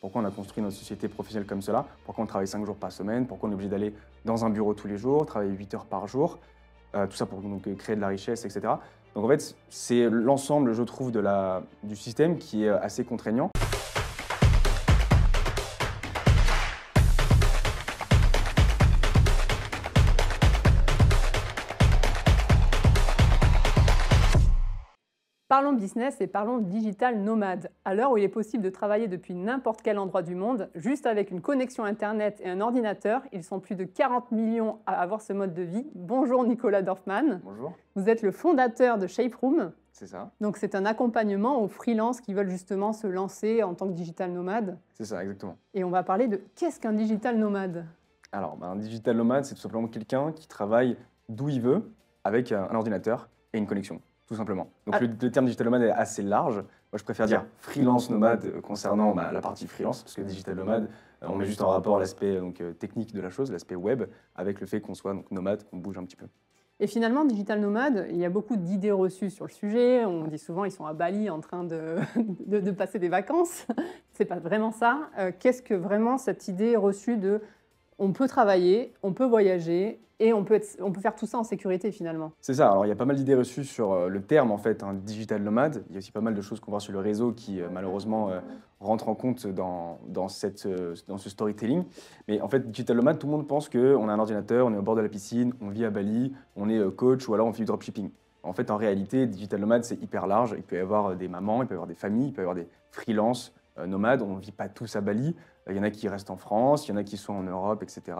pourquoi on a construit notre société professionnelle comme cela, pourquoi on travaille 5 jours par semaine, pourquoi on est obligé d'aller dans un bureau tous les jours, travailler 8 heures par jour, tout ça pour donc, créer de la richesse, etc. Donc en fait, c'est l'ensemble, je trouve, du système qui est assez contraignant. Parlons business et parlons digital nomade. À l'heure où il est possible de travailler depuis n'importe quel endroit du monde, juste avec une connexion Internet et un ordinateur, ils sont plus de 40 millions à avoir ce mode de vie. Bonjour Nicolas Dorfman. Bonjour. Vous êtes le fondateur de ShapeRoom. C'est ça. Donc c'est un accompagnement aux freelances qui veulent justement se lancer en tant que digital nomade. C'est ça, exactement. Et on va parler de qu'est-ce qu'un digital nomade? Alors, un digital nomade, c'est tout simplement quelqu'un qui travaille d'où il veut avec un ordinateur et une connexion, tout simplement. Donc le terme digital nomade est assez large. Moi, je préfère dire freelance nomade concernant la partie freelance, parce que digital nomade, on met juste en rapport l'aspect technique de la chose, l'aspect web, avec le fait qu'on soit nomade, qu'on bouge un petit peu. Et finalement, digital nomade, il y a beaucoup d'idées reçues sur le sujet. On dit souvent ils sont à Bali en train de passer des vacances. C'est pas vraiment ça. Qu'est-ce que vraiment cette idée reçue de on peut travailler, on peut voyager et on peut faire tout ça en sécurité finalement? C'est ça. Alors il y a pas mal d'idées reçues sur le terme en fait, digital nomade. Il y a aussi pas mal de choses qu'on voit sur le réseau qui malheureusement rentrent en compte dans ce storytelling. Mais en fait, digital nomade, tout le monde pense qu'on a un ordinateur, on est au bord de la piscine, on vit à Bali, on est coach ou alors on fait du dropshipping. En fait, en réalité, digital nomade, c'est hyper large. Il peut y avoir des mamans, il peut y avoir des familles, il peut y avoir des freelances nomades. On ne vit pas tous à Bali. Il y en a qui restent en France, il y en a qui sont en Europe, etc. Il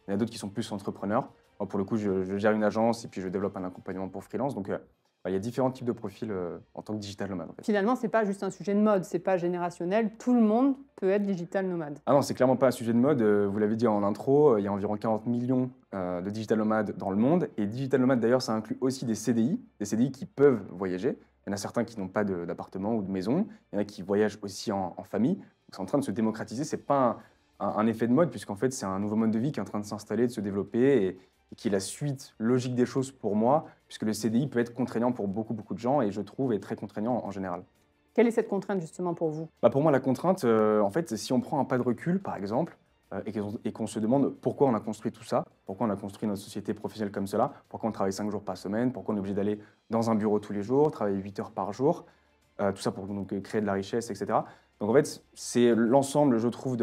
y en a d'autres qui sont plus entrepreneurs. Moi, pour le coup, je gère une agence et puis je développe un accompagnement pour freelance. Donc, il y a différents types de profils en tant que digital nomade. En fait. Finalement, ce n'est pas juste un sujet de mode, ce n'est pas générationnel. Tout le monde peut être digital nomade. Ah non, c'est clairement pas un sujet de mode. Vous l'avez dit en intro, il y a environ 40 millions de digital nomades dans le monde. Et digital nomade, d'ailleurs, ça inclut aussi des CDI qui peuvent voyager. Il y en a certains qui n'ont pas d'appartement ou de maison. Il y en a qui voyagent aussi en famille. C'est en train de se démocratiser. Ce n'est pas un effet de mode, puisqu'en fait, c'est un nouveau mode de vie qui est en train de s'installer, de se développer et qui est la suite logique des choses pour moi, puisque le CDI peut être contraignant pour beaucoup de gens et je trouve est très contraignant en général. Quelle est cette contrainte justement pour vous? Pour moi, la contrainte, en fait, si on prend un pas de recul, par exemple, et qu'on se demande pourquoi on a construit tout ça, pourquoi on a construit notre société professionnelle comme cela, pourquoi on travaille 5 jours par semaine, pourquoi on est obligé d'aller dans un bureau tous les jours, travailler 8 heures par jour, tout ça pour créer de la richesse, etc. Donc en fait, c'est l'ensemble, je trouve,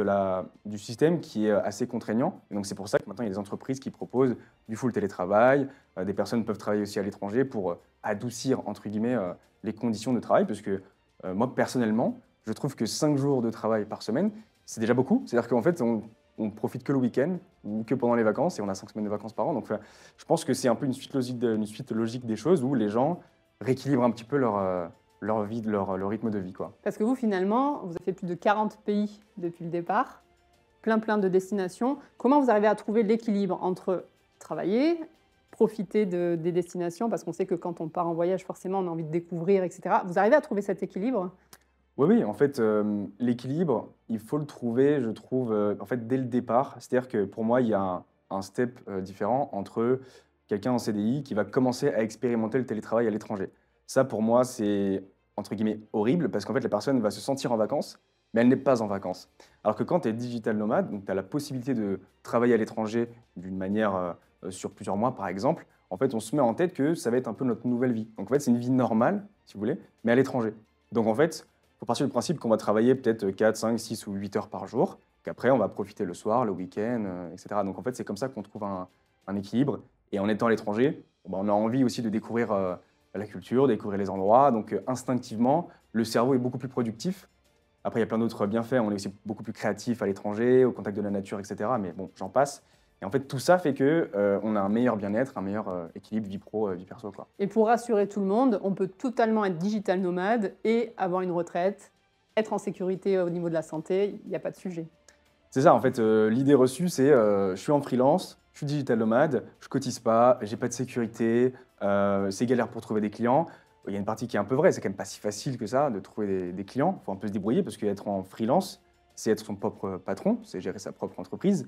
du système qui est assez contraignant. Et donc c'est pour ça que maintenant, il y a des entreprises qui proposent du full télétravail. Des personnes peuvent travailler aussi à l'étranger pour adoucir, entre guillemets, les conditions de travail. Parce que moi, personnellement, je trouve que 5 jours de travail par semaine, c'est déjà beaucoup. C'est-à-dire qu'en fait, on profite que le week-end ou que pendant les vacances et on a 5 semaines de vacances par an. Donc je pense que c'est un peu une suite logique des choses où les gens rééquilibrent un petit peu leur vie, leur rythme de vie, quoi. Parce que vous, finalement, vous avez fait plus de 40 pays depuis le départ, plein de destinations. Comment vous arrivez à trouver l'équilibre entre travailler, profiter des destinations, parce qu'on sait que quand on part en voyage, forcément, on a envie de découvrir, etc. Vous arrivez à trouver cet équilibre? Oui, en fait, l'équilibre, il faut le trouver, je trouve, en fait, dès le départ. C'est-à-dire que pour moi, il y a un step différent entre quelqu'un en CDI qui va commencer à expérimenter le télétravail à l'étranger. Ça, pour moi, c'est, entre guillemets, horrible parce qu'en fait, la personne va se sentir en vacances, mais elle n'est pas en vacances. Alors que quand tu es digital nomade, donc tu as la possibilité de travailler à l'étranger d'une manière sur plusieurs mois, par exemple, en fait, on se met en tête que ça va être un peu notre nouvelle vie. Donc, en fait, c'est une vie normale, si vous voulez, mais à l'étranger. Donc, en fait, il faut partir du principe qu'on va travailler peut-être 4, 5, 6 ou 8 heures par jour, qu'après, on va profiter le soir, le week-end, etc. Donc, en fait, c'est comme ça qu'on trouve un équilibre. Et en étant à l'étranger, on a envie aussi de découvrir la culture, découvrir les endroits. Donc, instinctivement, le cerveau est beaucoup plus productif. Après, il y a plein d'autres bienfaits. On est aussi beaucoup plus créatif à l'étranger, au contact de la nature, etc. Mais bon, j'en passe. Et en fait, tout ça fait qu'on a un meilleur bien-être, un meilleur équilibre vie pro, vie perso, quoi. Et pour rassurer tout le monde, on peut totalement être digital nomade et avoir une retraite, être en sécurité au niveau de la santé, il n'y a pas de sujet. C'est ça, en fait, l'idée reçue, c'est je suis en freelance, je suis digital nomade, je cotise pas, j'ai pas de sécurité, c'est galère pour trouver des clients. Il y a une partie qui est un peu vraie, c'est quand même pas si facile que ça de trouver des clients. Il faut un peu se débrouiller parce qu'être en freelance, c'est être son propre patron, c'est gérer sa propre entreprise.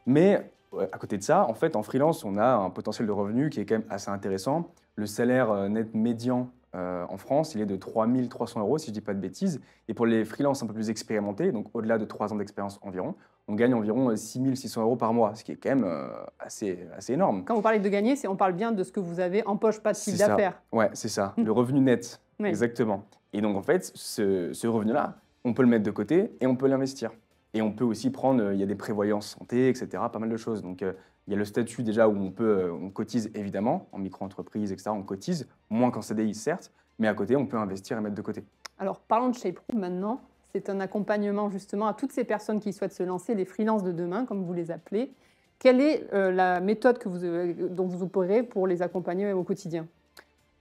Mais à côté de ça, en fait, en freelance, on a un potentiel de revenu qui est quand même assez intéressant. Le salaire net médian en France, il est de 3 300 euros, si je ne dis pas de bêtises. Et pour les freelances un peu plus expérimentés, donc au-delà de 3 ans d'expérience environ, on gagne environ 6 600 euros par mois, ce qui est quand même assez énorme. Quand vous parlez de gagner, on parle bien de ce que vous avez en poche, pas de chiffre d'affaires. Ouais, c'est ça, le revenu net, Oui. exactement. Et donc en fait, ce revenu-là, on peut le mettre de côté et on peut l'investir. Et on peut aussi prendre, il y a des prévoyances santé, etc., pas mal de choses. Donc il y a le statut déjà où on cotise évidemment, en micro-entreprise, etc., on cotise, moins qu'en CDI certes, mais à côté, on peut investir et mettre de côté. Alors parlons de ShapeRoom maintenant. C'est un accompagnement justement à toutes ces personnes qui souhaitent se lancer, les freelances de demain, comme vous les appelez. Quelle est la méthode dont vous opérez pour les accompagner au quotidien?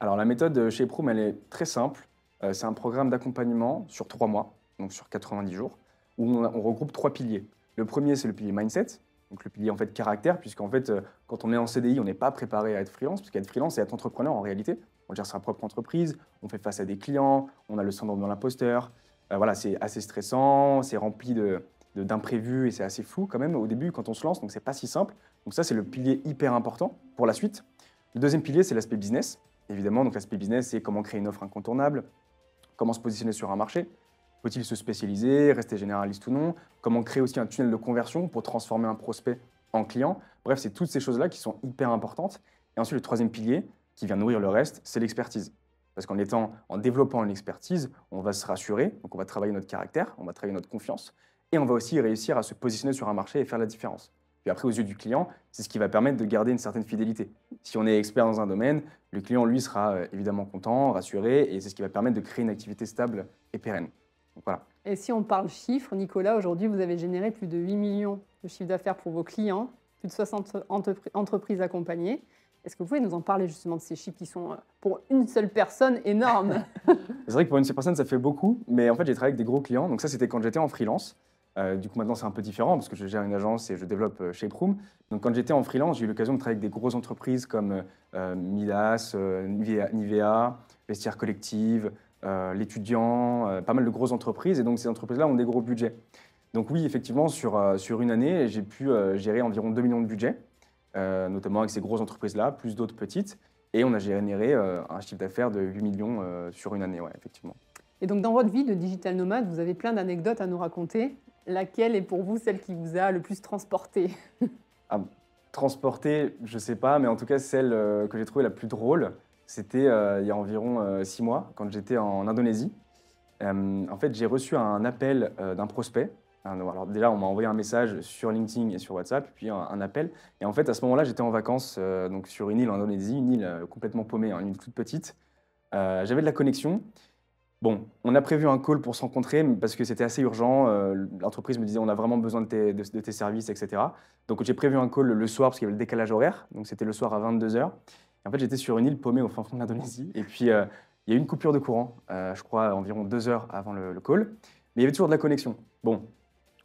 Alors la méthode ShapeRoom, elle est très simple. C'est un programme d'accompagnement sur 3 mois, donc sur 90 jours, où on regroupe 3 piliers. Le premier, c'est le pilier mindset, donc le pilier en fait caractère, puisqu'en fait, quand on est en CDI, on n'est pas préparé à être freelance, parce qu'être freelance, c'est être entrepreneur en réalité. On gère sa propre entreprise, on fait face à des clients, on a le syndrome de l'imposteur. Voilà, c'est assez stressant, c'est rempli d'imprévus et c'est assez flou quand même au début quand on se lance, donc c'est pas si simple. Donc ça, c'est le pilier hyper important pour la suite. Le deuxième pilier, c'est l'aspect business, évidemment. Donc l'aspect business, c'est comment créer une offre incontournable, comment se positionner sur un marché, faut-il se spécialiser, rester généraliste ou non, comment créer aussi un tunnel de conversion pour transformer un prospect en client. Bref, c'est toutes ces choses-là qui sont hyper importantes. Et ensuite, le troisième pilier, qui vient nourrir le reste, c'est l'expertise. Parce en développant une expertise, on va se rassurer, donc on va travailler notre caractère, on va travailler notre confiance, et on va aussi réussir à se positionner sur un marché et faire la différence. Puis après, aux yeux du client, c'est ce qui va permettre de garder une certaine fidélité. Si on est expert dans un domaine, le client, lui, sera évidemment content, rassuré, et c'est ce qui va permettre de créer une activité stable et pérenne. Donc, voilà. Et si on parle chiffres, Nicolas, aujourd'hui, vous avez généré plus de 8 millions de chiffre d'affaires pour vos clients, plus de 60 entreprises accompagnées. Est-ce que vous pouvez nous en parler justement de ces chiffres qui sont, pour une seule personne, énormes? C'est vrai que pour une seule personne, ça fait beaucoup, mais en fait, j'ai travaillé avec des gros clients. Donc ça, c'était quand j'étais en freelance. Du coup, maintenant, c'est un peu différent parce que je gère une agence et je développe ShapeRoom. Donc quand j'étais en freelance, j'ai eu l'occasion de travailler avec des grosses entreprises comme Midas, Nivea, Vestiaire Collective, l'étudiant, pas mal de grosses entreprises. Et donc ces entreprises-là ont des gros budgets. Donc oui, effectivement, sur une année, j'ai pu gérer environ 2 millions de budget, notamment avec ces grosses entreprises-là, plus d'autres petites. Et on a généré un chiffre d'affaires de 8 millions sur une année, ouais, effectivement. Et donc, dans votre vie de digital nomade, vous avez plein d'anecdotes à nous raconter. Laquelle est pour vous celle qui vous a le plus transporté? Transporter, je ne sais pas, mais en tout cas, celle que j'ai trouvée la plus drôle, c'était il y a environ 6 mois, quand j'étais en Indonésie. En fait, j'ai reçu un appel d'un prospect. Alors déjà, on m'a envoyé un message sur LinkedIn et sur WhatsApp, puis un appel. Et en fait, à ce moment-là, j'étais en vacances donc sur une île en Indonésie, une île complètement paumée, hein, une île toute petite. J'avais de la connexion. Bon, on a prévu un call pour se rencontrer parce que c'était assez urgent. L'entreprise me disait on a vraiment besoin de tes services, etc. Donc j'ai prévu un call le soir parce qu'il y avait le décalage horaire. Donc c'était le soir à 22 h. Et en fait, j'étais sur une île paumée au fin fond de l'Indonésie. Et puis il y a eu une coupure de courant, je crois environ 2 heures avant le call. Mais il y avait toujours de la connexion. Bon,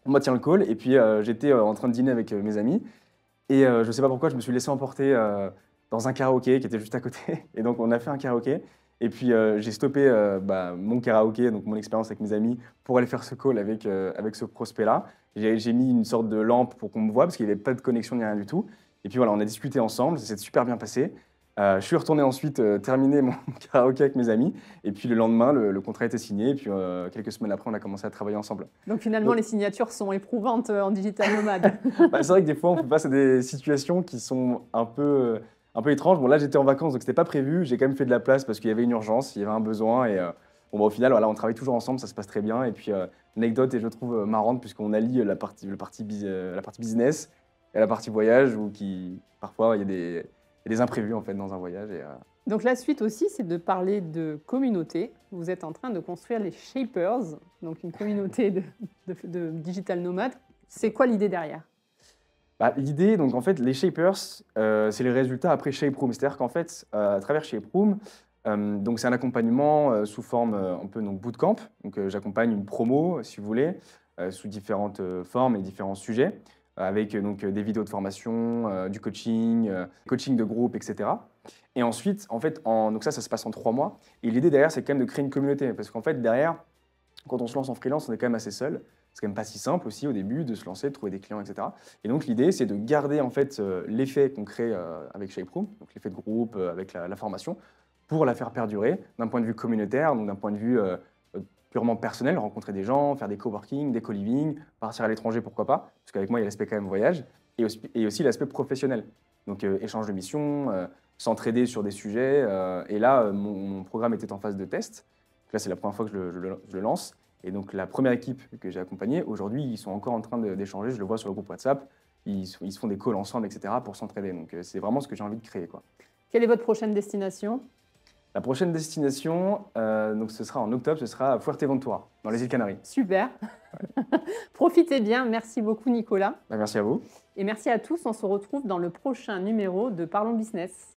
on maintient le call. Et puis j'étais en train de dîner avec mes amis. Et je ne sais pas pourquoi, je me suis laissé emporter dans un karaoké qui était juste à côté. Et donc on a fait un karaoké. Et puis j'ai stoppé mon karaoké, donc mon expérience avec mes amis, pour aller faire ce call avec ce prospect-là. J'ai mis une sorte de lampe pour qu'on me voit, parce qu'il n'y avait pas de connexion ni rien du tout. Et puis voilà, on a discuté ensemble, ça s'est super bien passé. Je suis retourné ensuite terminer mon karaoké avec mes amis. Et puis le lendemain, le contrat était signé. Et puis quelques semaines après, on a commencé à travailler ensemble. Donc finalement, les signatures sont éprouvantes en digital nomade. C'est vrai que des fois, on fait face à des situations qui sont un peu étrange. Bon, là, j'étais en vacances, donc c'était pas prévu. J'ai quand même fait de la place parce qu'il y avait une urgence, il y avait un besoin. Et au final, voilà, on travaille toujours ensemble, ça se passe très bien. Et puis, l'anecdote, et je trouve marrante, puisqu'on allie la partie business et la partie voyage, où parfois, il y a des imprévus en fait, dans un voyage. Donc, la suite aussi, c'est de parler de communauté. Vous êtes en train de construire les Shapers, donc une communauté de digital nomades. C'est quoi l'idée derrière? L'idée, donc en fait, les Shapers, c'est les résultats après ShapeRoom. C'est-à-dire qu'en fait, à travers ShapeRoom, donc c'est un accompagnement sous forme un peu donc bootcamp. Donc j'accompagne une promo, si vous voulez, sous différentes formes et différents sujets, avec donc des vidéos de formation, du coaching, coaching de groupe, etc. Et ensuite, en fait, donc ça se passe en 3 mois. Et l'idée derrière, c'est quand même de créer une communauté, parce qu'en fait, derrière, quand on se lance en freelance, on est quand même assez seul. C'est quand même pas si simple aussi au début de se lancer, de trouver des clients, etc. Et donc l'idée, c'est de garder en fait l'effet qu'on crée avec ShapeRoom, donc l'effet de groupe avec la formation, pour la faire perdurer d'un point de vue communautaire, donc d'un point de vue purement personnel, rencontrer des gens, faire des coworking, des co-living, partir à l'étranger, pourquoi pas, parce qu'avec moi, il y a l'aspect quand même voyage, et aussi l'aspect professionnel. Donc échange de missions, s'entraider sur des sujets. Et là, mon programme était en phase de test. Là, c'est la première fois que je le lance. Et donc la première équipe que j'ai accompagnée, aujourd'hui, ils sont encore en train d'échanger. Je le vois sur le groupe WhatsApp. Ils se font des calls ensemble, etc., pour s'entraider. Donc c'est vraiment ce que j'ai envie de créer, quoi. Quelle est votre prochaine destination? La prochaine destination, donc ce sera en octobre, ce sera à Fuerteventura, dans les îles Canaries. Super. Profitez bien. Merci beaucoup, Nicolas. Bah, merci à vous. Et merci à tous. On se retrouve dans le prochain numéro de Parlons Business.